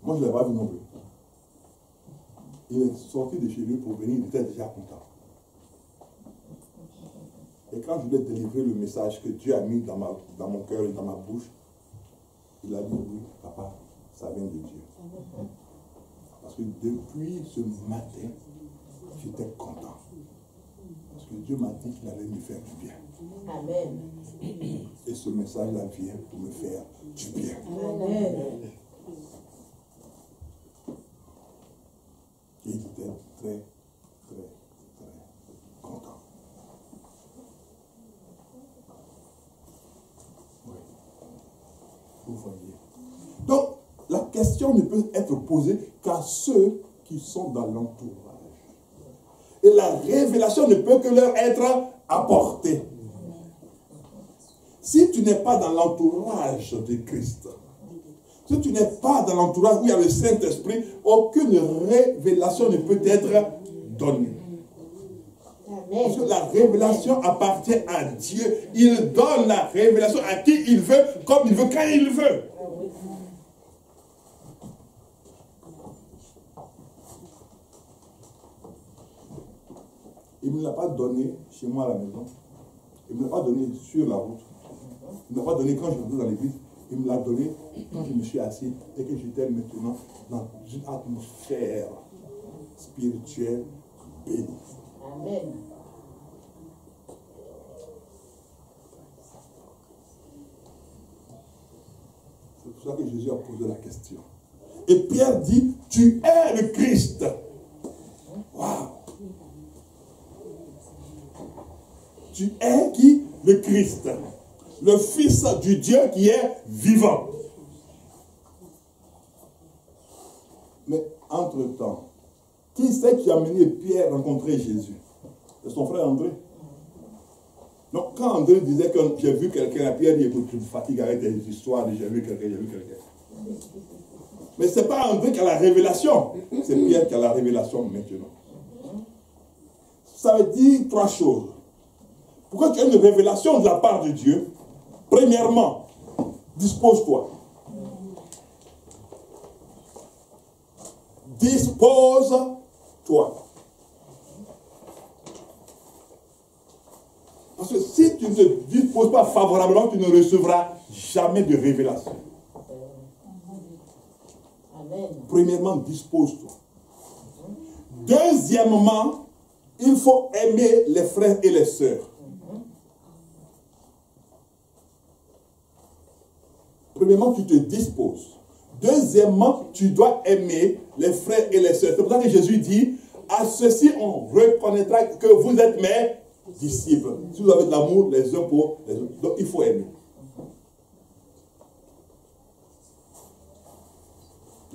Moi, je ne l'ai pas vu non plus. Il est sorti de chez lui pour venir, il était déjà content. Et quand je lui ai délivré le message que Dieu a mis dans mon cœur et dans ma bouche, il a dit oui, papa, ça vient de Dieu. Parce que depuis ce matin, j'étais content. Parce que Dieu m'a dit qu'il allait me faire du bien. Amen. Et ce message-là vient pour me faire du bien. Amen. Et il était très, très, très content. Oui. Vous voyez. Donc, la question ne peut être posée qu'à ceux qui sont dans l'entourage. Et la révélation ne peut que leur être apportée. Si tu n'es pas dans l'entourage de Christ, si tu n'es pas dans l'entourage où il y a le Saint-Esprit, aucune révélation ne peut être donnée. Parce que la révélation appartient à Dieu. Il donne la révélation à qui il veut, comme il veut, quand il veut. Il ne me l'a pas donné chez moi à la maison. Il ne me l'a pas donné sur la route. Il ne me l'a pas donné quand je suis dans l'église. Il me l'a donné quand je me suis assis et que j'étais maintenant dans une atmosphère spirituelle bénie. Amen. C'est pour ça que Jésus a posé la question. Et Pierre dit, tu es le Christ. Waouh! Tu es qui? Le Christ. Le Fils du Dieu qui est vivant. Mais entre-temps, qui c'est qui a amené Pierre à rencontrer Jésus? C'est son frère André. Donc quand André disait que j'ai vu quelqu'un, Pierre dit, écoute, tu me fatigues avec des histoires, j'ai vu quelqu'un, j'ai vu quelqu'un. Mais ce n'est pas André qui a la révélation, c'est Pierre qui a la révélation maintenant. Ça veut dire trois choses. Pourquoi tu as une révélation de la part de Dieu? Premièrement, dispose-toi. Dispose-toi. Parce que si tu ne te disposes pas favorablement, tu ne recevras jamais de révélation. Amen. Premièrement, dispose-toi. Deuxièmement, il faut aimer les frères et les sœurs. Premièrement, tu te disposes. Deuxièmement, tu dois aimer les frères et les sœurs. C'est pour ça que Jésus dit, à ceci on reconnaîtra que vous êtes mes disciples. Si vous avez de l'amour les uns pour les autres. Donc il faut aimer.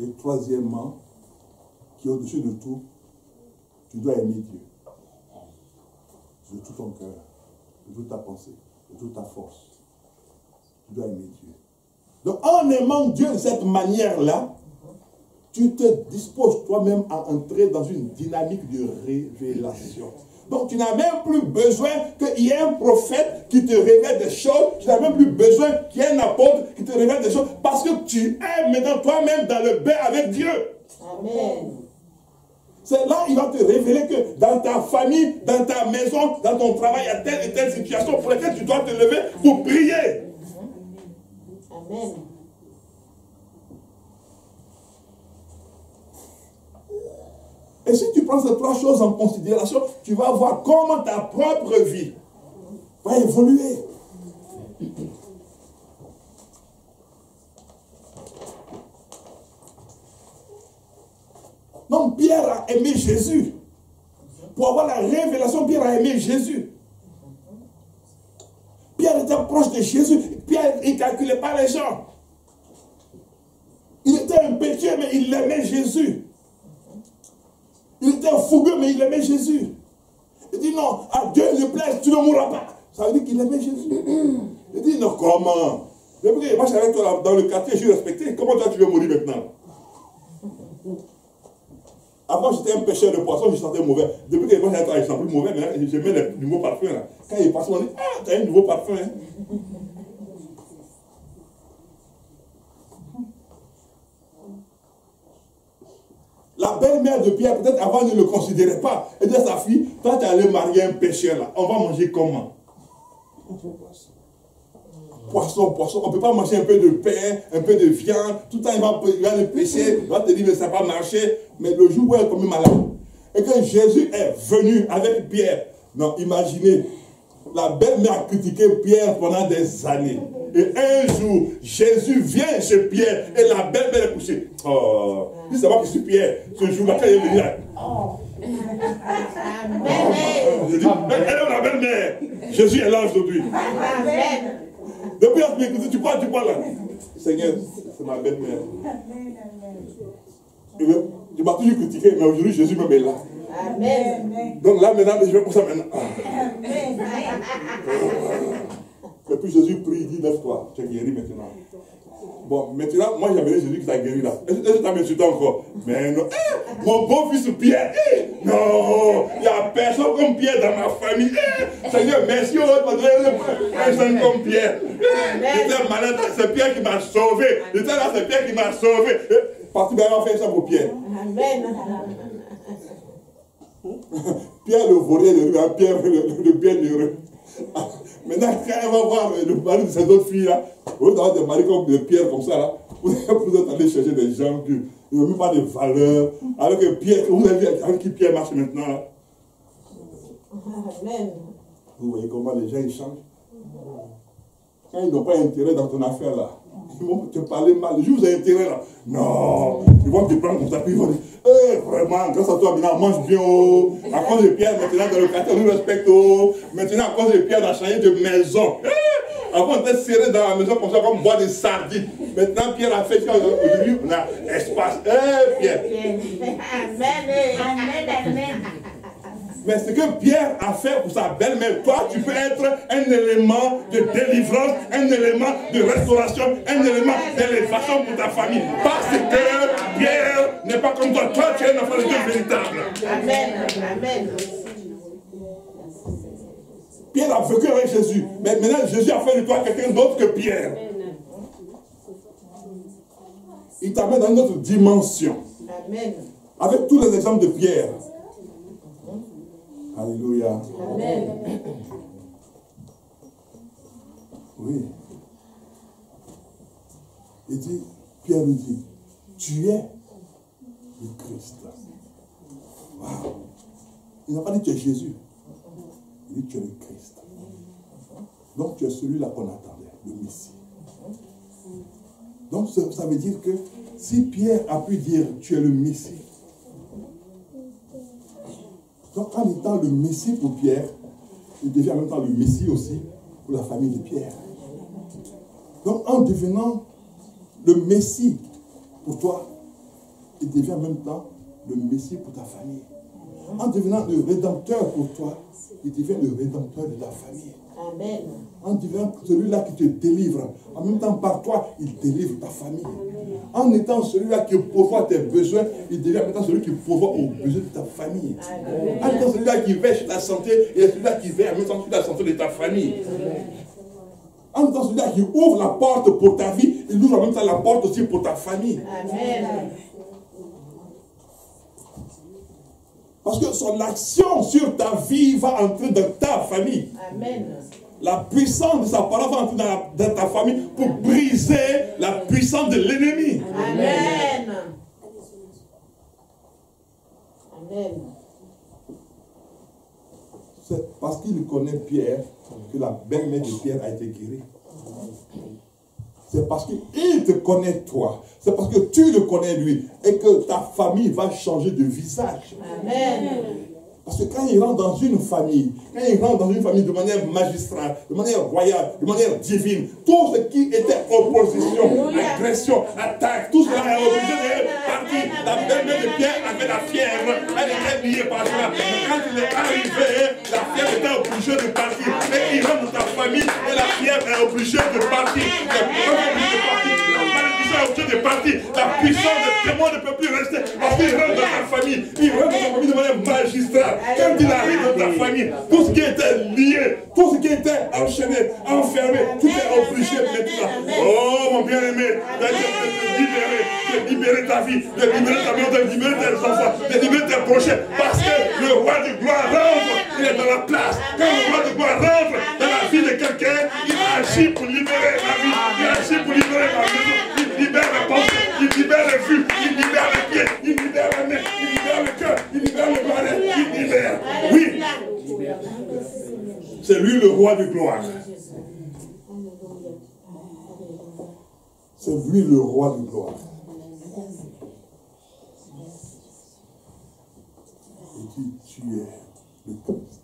Et troisièmement, qui est au-dessus de tout, tu dois aimer Dieu. De tout ton cœur, de toute ta pensée, de toute ta force. Tu dois aimer Dieu. Donc, en aimant Dieu de cette manière-là, tu te disposes toi-même à entrer dans une dynamique de révélation. Donc, tu n'as même plus besoin qu'il y ait un prophète qui te révèle des choses. Tu n'as même plus besoin qu'il y ait un apôtre qui te révèle des choses. Parce que tu es maintenant toi-même dans le bain avec Dieu. Amen. C'est là qu'il va te révéler que dans ta famille, dans ta maison, dans ton travail, il y a telle et telle situation pour laquelle tu dois te lever pour prier. Amen. Et si tu prends ces trois choses en considération, tu vas voir comment ta propre vie va évoluer. Donc Pierre a aimé Jésus. Pour avoir la révélation, Pierre a aimé Jésus. Pierre était proche de Jésus. Pierre, il ne calculait pas les gens. Il était impétueux, mais il aimait Jésus. Il était fougueux, mais il aimait Jésus. Il dit non, à Dieu il plaît, tu ne mourras pas. Ça veut dire qu'il aimait Jésus. Il dit non, comment? Depuis que moi je suis avec toi dans le quartier, je suis respecté. Comment toi tu veux mourir maintenant? Avant j'étais un pêcheur de poissons, je sentais mauvais. Depuis que moi je suis avec toi, je sens plus mauvais, mais je mets les nouveaux parfums là. Quand il passe, on dit ah, tu as un nouveau parfum. Hein? La belle-mère de Pierre, peut-être avant, ne le considérait pas. Elle dit à sa fille, toi, tu es allé marier un pécheur là. On va manger comment? Poisson. On ne peut pas manger un peu de pain, un peu de viande. Tout le temps, il va le pécher. Il va te dire, mais ça va pas marcher. Mais le jour où elle est tombée malade, et que Jésus est venu avec Pierre, non, imaginez, la belle-mère a critiqué Pierre pendant des années. Et un jour, Jésus vient chez Pierre et la belle-mère est couchée. Oh, il sait pas que c'est Pierre. Ce jour-là, quand il est venu là. Je dis, elle est la belle-mère. Jésus est là aujourd'hui. Depuis là, tu m'écoutes, tu parles là. Seigneur, c'est ma belle-mère. Tu m'as toujours critiqué, mais aujourd'hui, Jésus me met là. Amen. Donc là, maintenant, je vais pour ça maintenant. Et puis Jésus prie, il dit, lève-toi, tu es guéri maintenant. Bon, maintenant, moi j'avais Jésus qui t'a guéri là. Est-ce que tu as insulté encore? Mais non. Mon beau-fils Pierre, non, il n'y a personne comme Pierre dans ma famille. Seigneur, merci, personne comme Pierre. J'étais malade, c'est Pierre qui m'a sauvé. J'étais là, c'est Pierre qui m'a sauvé. Parti bien, on va faire ça pour Pierre. Amen. Pierre le vaurien, Pierre le bienheureux. Maintenant, quand elle va voir le mari de ces autres filles là, vous avez des maris comme des Pierre comme ça là, vous êtes allé chercher des gens qui n'ont même pas de valeur, alors que Pierre, vous avez vu avec qui Pierre marche maintenant là. Amen. Vous voyez comment les gens ils changent. Quand ils n'ont pas intérêt dans ton affaire là, ils vont te parler mal. Le jour où vous avez intérêt là, non, ils vont te prendre comme ça, puis ils vont dire, vraiment, grâce à toi, maintenant, on mange bien. Oh. À cause de Pierre, maintenant, dans le quartier, on nous respecte. Oh. Maintenant, à cause de Pierre, on a changé de maison. Avant, on était serré dans la maison comme ça, comme boire des sardines. Maintenant, Pierre a fait ça. Aujourd'hui, on a espace. Pierre. Amen. Mais ce que Pierre a fait pour sa belle-mère, toi, tu peux être un élément de délivrance, un élément de restauration, un élément d'élévation pour ta famille. Parce que Pierre n'est pas comme toi. Toi, tu es un enfant de Dieu véritable. Amen. Pierre a vécu avec Jésus. Mais maintenant, Jésus a fait de toi quelqu'un d'autre que Pierre. Il t'amène dans une autre dimension. Amen. Avec tous les exemples de Pierre. Alléluia. Amen. Oui. Il dit, Pierre lui dit, tu es le Christ. Wow. Il n'a pas dit tu es Jésus. Il dit tu es le Christ. Donc tu es celui-là qu'on attendait, le Messie. Donc ça veut dire que si Pierre a pu dire tu es le Messie, donc en étant le Messie pour Pierre, il devient en même temps le Messie aussi pour la famille de Pierre. Donc en devenant le Messie pour toi, il devient en même temps le Messie pour ta famille. En devenant le Rédempteur pour toi, il devient le Rédempteur de ta famille. Amen. En devenant celui-là qui te délivre, en même temps par toi, il délivre ta famille. En étant celui-là qui pourvoit tes besoins, il devient maintenant celui qui pourvoit aux besoins de ta famille. En étant celui-là qui veille sur ta santé, il est celui-là qui veille en même temps sur la santé de ta famille. En étant celui-là qui ouvre la porte pour ta vie, il ouvre en même temps la porte aussi pour ta famille. Amen. Parce que son action sur ta vie va entrer dans ta famille. Amen. La puissance de sa parole va entrer dans ta famille pour briser la puissance de l'ennemi. Amen. Amen. C'est parce qu'il connaît Pierre que la belle-mère de Pierre a été guérie. C'est parce qu'il te connaît toi. C'est parce que tu le connais lui. Et que ta famille va changer de visage. Amen. Parce que quand il rentre dans une famille, de manière magistrale, de manière royale, de manière divine, tout ce qui était opposition, agression, attaque, tout cela est obligé de partir. La belle-mère de Pierre avait la fièvre, elle était liée par cela. Mais quand il est arrivé, la fièvre était obligée de partir. Et il rentre dans ta famille et la fièvre est obligée de partir. La malédiction est obligée de partir. La puissance des démons ne peut plus rester parce qu'il rentre dans ta famille. Il rentre dans ta famille de manière magistrale. Quand il arrive dans ta famille, tout ce qui était lié, tout ce qui était enchaîné, enfermé, tout est obligé maintenant. Oh mon bien-aimé, tu es libéré libérer ta vie, de libérer ta maison, de libérer tes enfants, de libérer tes projets. Parce que le roi de gloire rentre, il est dans la place. Quand le roi de gloire rentre dans la vie de quelqu'un, il agit pour libérer la vie, il agit pour libérer la maison, il libère la pensée, il libère les vues, il libère les pieds, il libère la main, il libère le cœur, il libère le balai, il libère. Oui, c'est lui le roi de gloire. C'est lui le roi de gloire. Et tu es le Christ.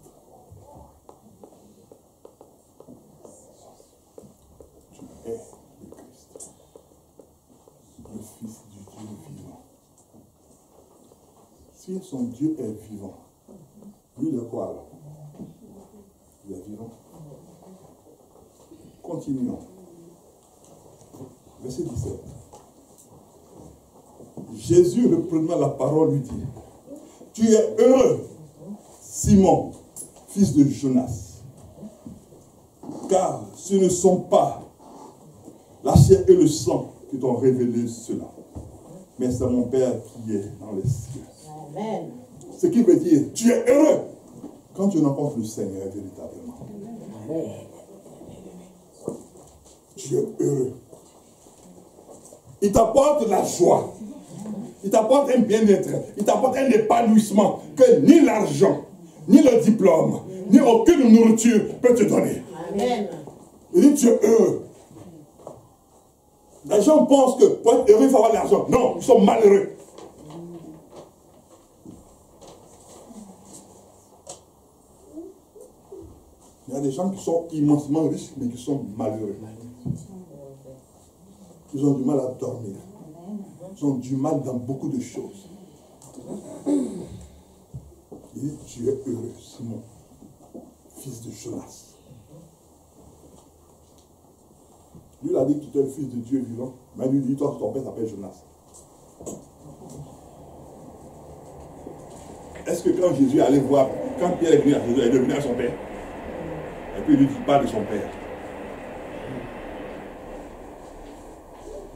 Tu es le Christ. Le Fils du Dieu vivant. Si son Dieu est vivant, lui de quoi alors? Il est vivant. Continuons. Verset 17. Jésus, reprenant la parole, lui dit, tu es heureux, Simon, fils de Jonas, car ce ne sont pas la chair et le sang qui t'ont révélé cela, mais c'est mon Père qui est dans les cieux. Amen. Ce qui veut dire, tu es heureux quand tu rencontres le Seigneur véritablement. Amen. Tu es heureux. Il t'apporte la joie. Il t'apporte un bien-être. Il t'apporte un épanouissement que ni l'argent, ni le diplôme, ni aucune nourriture peut te donner. Amen. Il dit, tu es heureux. Les gens pensent que pour être heureux, il faut avoir de l'argent. Non, ils sont malheureux. Il y a des gens qui sont immensément riches, mais qui sont malheureux. Ils ont du mal à dormir. Ils ont du mal dans beaucoup de choses. Il dit, tu es heureux, Simon, fils de Jonas. Lui, il a dit que tu es le fils de Dieu vivant. Mais lui dit, toi, ton père s'appelle Jonas. Est-ce que quand Jésus allait voir, quand Pierre est venu à Jésus, il est devenu à son père? Et puis il lui dit, parle de son père.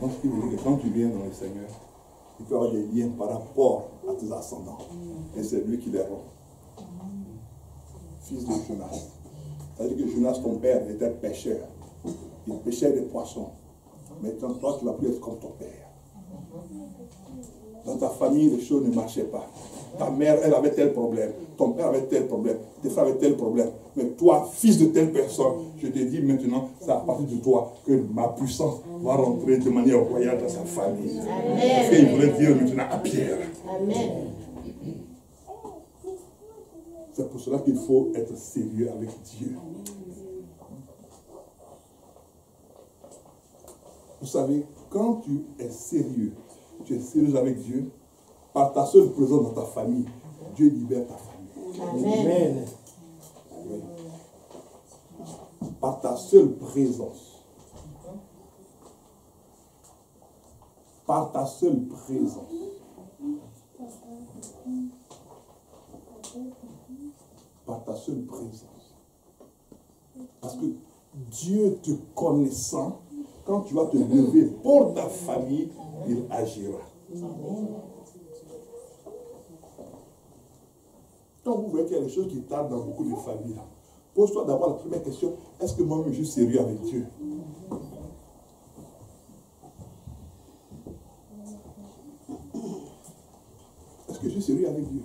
Donc, ce qui veut dire que quand tu viens dans le Seigneur, il peut y avoir des liens par rapport à tes ascendants. Et c'est lui qui les rend. Fils de Jonas. C'est-à-dire que Jonas, ton père, était pêcheur. Il pêchait des poissons. Maintenant, toi, tu vas plus être comme ton père. Dans ta famille, les choses ne marchaient pas. Ta mère, elle avait tel problème. Ton père avait tel problème. Tes frères avaient tel problème. Mais toi, fils de telle personne, je te dis maintenant, c'est à partir de toi que ma puissance va rentrer de manière royale dans sa famille. Amen. Et il voulait dire maintenant à Pierre. Amen. C'est pour cela qu'il faut être sérieux avec Dieu. Vous savez, quand tu es sérieux avec Dieu, par ta seule présence dans ta famille, Dieu libère ta famille. Amen. Amen. Par ta seule présence. Par ta seule présence. Par ta seule présence. Parce que Dieu te connaissant, quand tu vas te lever pour ta famille, il agira. Donc vous voyez qu'il y a des choses qui tardent dans beaucoup de familles. Pose-toi d'abord la première question, est-ce que moi-même je suis sérieux avec Dieu? Est-ce que je suis sérieux avec Dieu?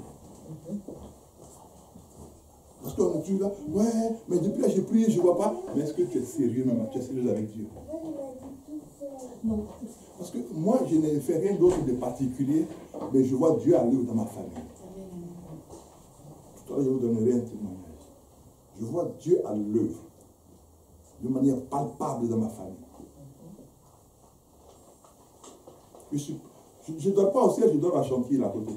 Parce qu'on est toujours là, ouais, mais depuis là j'ai prié, je ne vois pas. Mais est-ce que tu es sérieux même? Tu es sérieux avec Dieu? Non. Parce que moi, je n'ai fait rien d'autre de particulier, mais je vois Dieu à l'œuvre dans ma famille. Tout à l'heure, je vous donnerai un témoignage. Je vois Dieu à l'œuvre, de manière palpable dans ma famille. Je ne dors pas au ciel, je dors à Chantier, là à côté.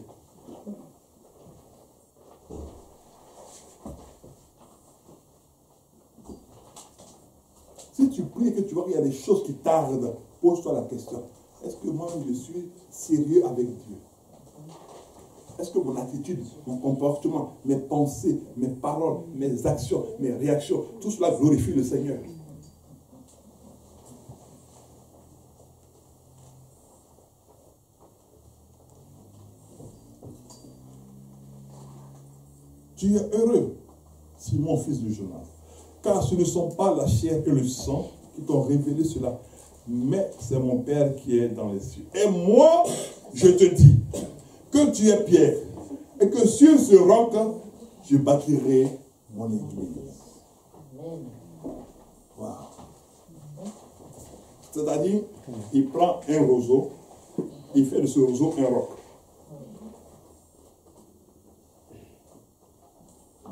Si tu pries et que tu vois qu'il y a des choses qui tardent, pose-toi la question. Est-ce que moi je suis sérieux avec Dieu? Est-ce que mon attitude, mon comportement, mes pensées, mes paroles, mes actions, mes réactions, tout cela glorifie le Seigneur? Tu es heureux, Simon, fils de Jonas, car ce ne sont pas la chair et le sang qui t'ont révélé cela, mais c'est mon Père qui est dans les cieux. Et moi, je te dis que tu es Pierre, et que sur ce roc, je bâtirai mon église. Amen. Wow. C'est-à-dire, il prend un roseau, il fait de ce roseau un roc.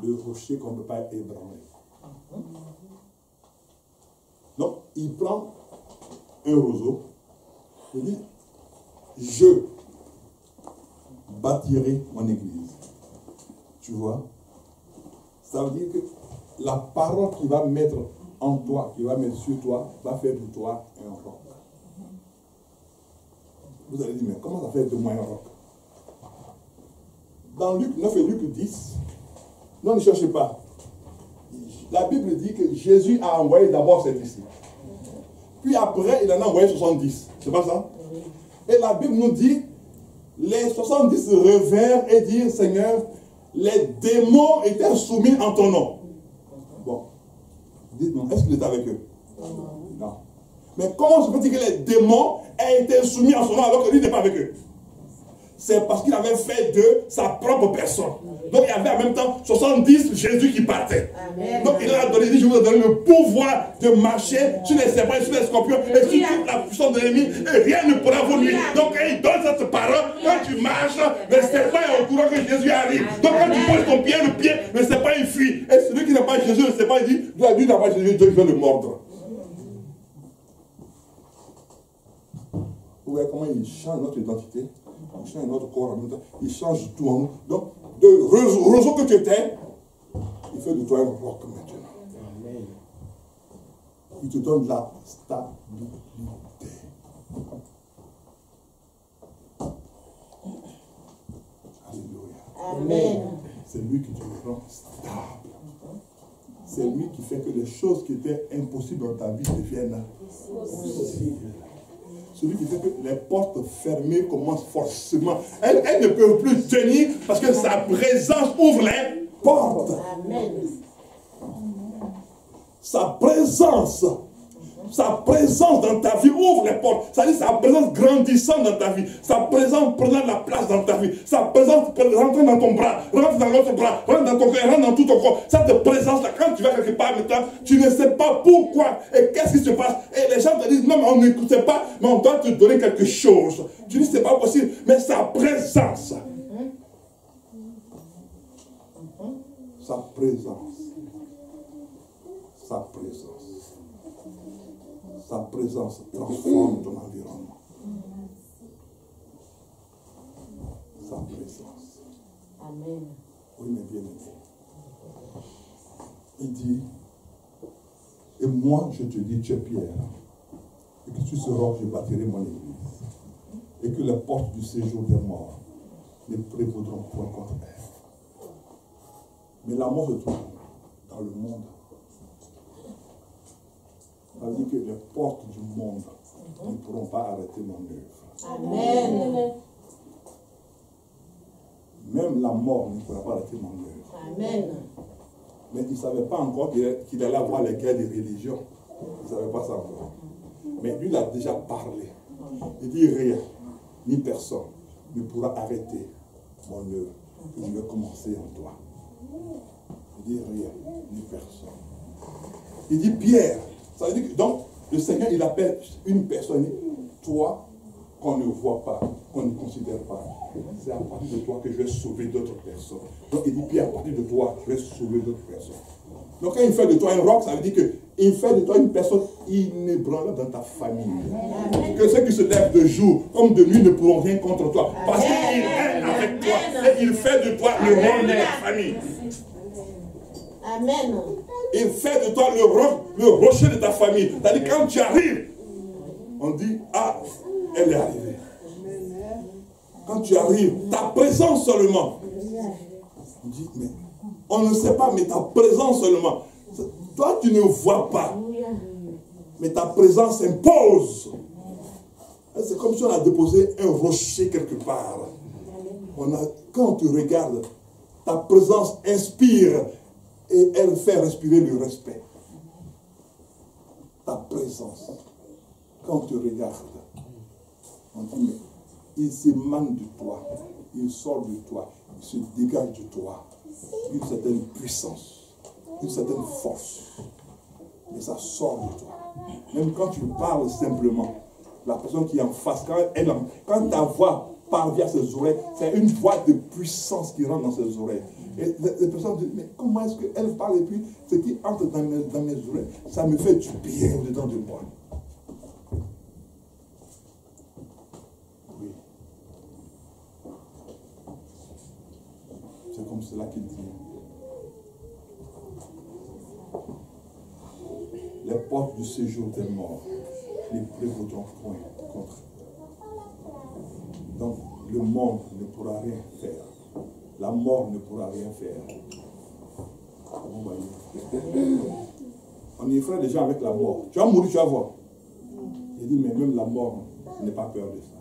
Le rocher qu'on ne peut pas ébranler. Donc, il prend un roseau, il dit, je bâtirai mon église. Tu vois? Ça veut dire que la parole qu'il va mettre en toi, qu'il va mettre sur toi, va faire de toi un roc. Vous allez dire, mais comment ça fait de moi un roc? Dans Luc 9 et Luc 10, non, ne cherchez pas. La Bible dit que Jésus a envoyé d'abord ses disciples. Puis après, il en a envoyé 70. C'est pas ça? Et la Bible nous dit, les 70 revinrent et dirent, Seigneur, les démons étaient soumis en ton nom. Bon. Dites-moi, est-ce qu'il est avec eux? Non. Mais comment se peut-il que les démons aient été soumis en son nom alors que lui n'est pas avec eux? C'est parce qu'il avait fait de sa propre personne. Donc il y avait en même temps 70 Jésus qui partaient. Amen. Donc il leur a donné, il dit, je vous ai donné le pouvoir de marcher sur les serpents et sur les scorpions et sur toute la puissance de l'ennemi et rien ne pourra vous nuire. Donc quand il donne cette parole, quand tu marches, le serpent est au courant que Jésus arrive. Donc quand tu poses ton pied, le pied, le serpent il fuit. Et celui qui n'a pas Jésus, le serpent il dit, lui n'a pas Jésus, Dieu veut le mordre. Vous voyez comment il change notre identité? Il change notre corps en même temps. Il change tout en nous. Donc, de roseau que tu étais, il fait de toi un roc maintenant. Amen. Il te donne la stabilité. Alléluia. Amen. C'est lui qui te rend stable. C'est lui qui fait que les choses qui étaient impossibles dans ta vie deviennent possibles. Celui qui fait que les portes fermées commencent forcément. Elles ne peuvent plus tenir parce que sa présence ouvre les portes. Amen. Sa présence dans ta vie ouvre les portes. C'est-à-dire sa présence grandissante dans ta vie. Sa présence prenant la place dans ta vie. Sa présence rentre dans ton bras, rentre dans l'autre bras, rentre dans ton cœur, rentre dans tout ton corps. Cette présence-là, quand tu vas quelque part maintenant, tu ne sais pas pourquoi et qu'est-ce qui se passe. Et les gens te disent, non, mais on n'écoutait pas, mais on doit te donner quelque chose. Tu dis, c'est pas possible. Mais sa présence. Sa présence. Sa présence. Sa présence transforme ton environnement. Sa présence. Amen. Oui, mais bien aimé. Il dit, et moi je te dis, tu es Pierre, et que tu seras, je bâtirai mon église, et que les portes du séjour des morts ne prévaudront point contre elle. Mais la mort se trouve dans le monde. Ça veut dire que les portes du monde ne pourront pas arrêter mon œuvre. Amen. Même la mort ne pourra pas arrêter mon œuvre. Amen. Mais il ne savait pas encore qu'il allait avoir les guerres des religions. Il ne savait pas ça encore. Mais lui, il a déjà parlé. Il dit rien, ni personne ne pourra arrêter mon œuvre que je vais commencer en toi. Il dit rien, ni personne. Il dit Pierre. Ça veut dire que, donc, le Seigneur, il appelle une personne, toi, qu'on ne voit pas, qu'on ne considère pas. C'est à partir de toi que je vais sauver d'autres personnes. Donc, il dit, Pierre, à partir de toi, je vais sauver d'autres personnes. Donc, quand il fait de toi un roc, ça veut dire qu'il fait de toi une personne inébranlable dans ta famille. Amen. Que ceux qui se lèvent de jour comme de nuit ne pourront rien contre toi. Parce qu'il est avec toi et il fait de toi le rôle de la famille. Amen. Il fait de toi le rocher de ta famille. C'est-à-dire quand tu arrives, on dit, ah, elle est arrivée. Quand tu arrives, ta présence seulement. On dit, mais on ne sait pas, mais ta présence seulement. Toi, tu ne vois pas. Mais ta présence impose. C'est comme si on a déposé un rocher quelque part. Quand tu regardes, Ta présence inspire et elle fait respirer le respect. Ta présence, quand on te regarde, on dit, mais il s'émane de toi, il sort de toi, il se dégage de toi une certaine puissance, une certaine force. Mais ça sort de toi. Même quand tu parles simplement, la personne qui est en face, quand ta voix parvient à ses oreilles, c'est une voix de puissance qui rentre dans ses oreilles. Et les personnes disent, mais comment est-ce qu'elle parle et puis ce qui entre dans mes oreilles, ça me fait du bien dedans de moi. Oui. C'est comme cela qu'il dit. Les portes du séjour des morts ne prévaudront point contre. Donc, le monde ne pourra rien faire. La mort ne pourra rien faire. Vous voyez. On y ferait déjà avec la mort. Tu vas mourir, tu vas voir. Il dit, mais même la mort n'est pas peur de ça.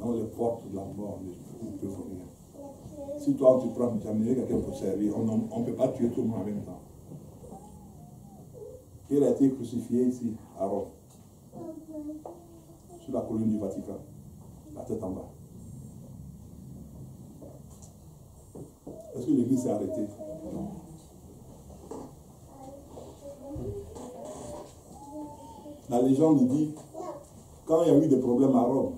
Donc, les portes de la mort ne peuvent rien. Si toi, tu prends, tu as amené quelqu'un pour servir, on ne peut pas tuer tout le monde en même temps. Il a été crucifié ici, à Rome, sur la colline du Vatican, la tête en bas. Est-ce que l'église s'est arrêtée? Non. La légende dit, quand il y a eu des problèmes à Rome,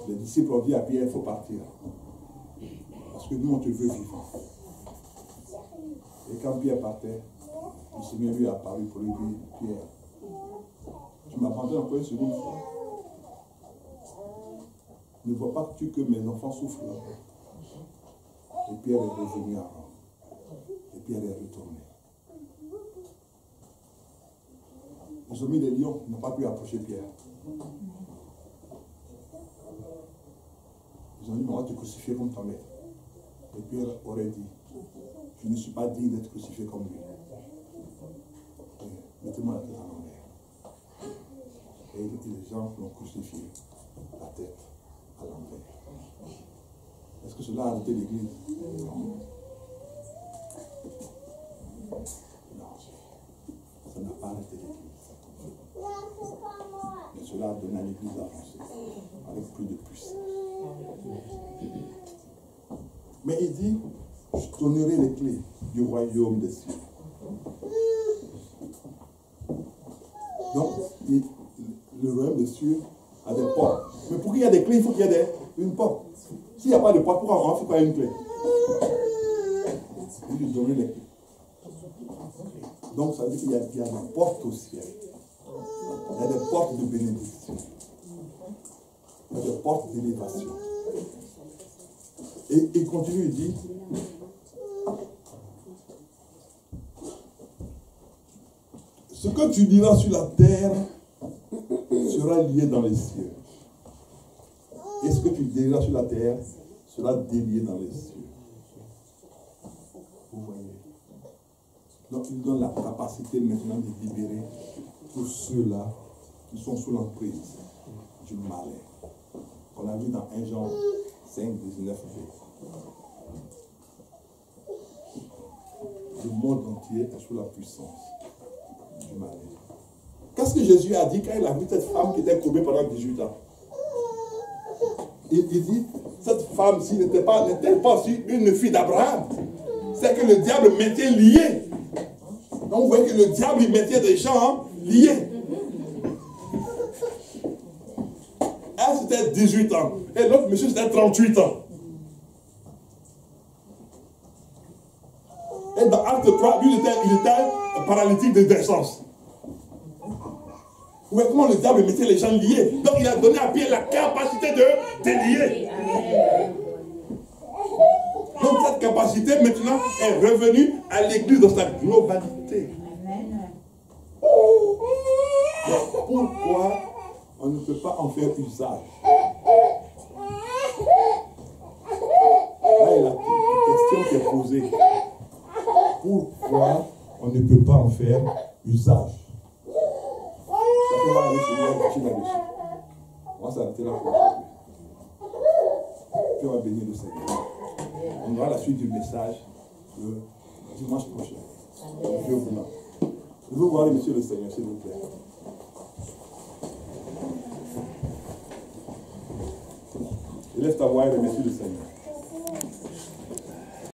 les disciples ont dit à Pierre, il faut partir. Parce que nous, on te veut vivant. Et quand Pierre partait, le Seigneur lui a apparu pour lui dire, Pierre, tu m'abandonnes encore une seconde fois. Ne vois pas que mes enfants souffrent là-bas. Et Pierre est revenu à Rome. Et Pierre est retourné. Ils ont mis des lions, ils n'ont pas pu approcher Pierre. Ils ont dit, on va te crucifier comme ta mère. Et Pierre aurait dit, je ne suis pas digne d'être crucifié comme lui. Mettez-moi la tête à l'envers. Et les gens l'ont crucifié, la tête à l'envers. Est-ce que cela a arrêté l'église? Non. Non. Ça n'a pas arrêté l'église. Mais cela a donné à l'église d'avancer avec plus de puissance. Mais il dit, je donnerai les clés du royaume des cieux. Donc, le royaume des cieux a des portes. Mais pour qu'il y ait des clés, il faut qu'il y ait une porte. S'il n'y a pas de porte, pourquoi on fait pas une clé? Il lui donner les clés. Donc, ça veut dire qu'il y a des portes au ciel. Il y a des portes de bénédiction. Il y a des portes d'élévation. Et il continue, il dit, ce que tu diras sur la terre sera lié dans les cieux. Et ce que tu diras sur la terre sera délié dans les cieux. Vous voyez. Donc il donne la capacité maintenant de libérer tous ceux-là qui sont sous l'emprise du malin. On a vu dans 1 Jean 5, 19b. Le monde entier est sous la puissance du malin. Qu'est-ce que Jésus a dit quand il a vu cette femme qui était courbée pendant 18 ans? Il dit, cette femme-ci n'était-elle pas aussi une fille d'Abraham? C'est que le diable mettait lié. Donc vous voyez que le diable il mettait des gens liés. Elle c'était 18 ans. Et l'autre monsieur c'était 38 ans. Et dans Acte 3, lui il était paralytique de naissance. Vous voyez comment le diable mettait les gens liés. Donc il a donné à Pierre la capacité de délier. Donc cette capacité maintenant est revenue à l'église dans sa globalité. Mais pourquoi on ne peut pas en faire usage? Là, il y a la question qui est posée. Pourquoi on ne peut pas en faire usage? On va aller sur là-dessus. On va s'arrêter là pour aujourd'hui. Puis on va bénir le Seigneur. On aura la suite du message le dimanche prochain. Dieu vous remercie. Je veux voir les messieurs le Seigneur, s'il vous plaît. Lève ta voix et remercie le Seigneur.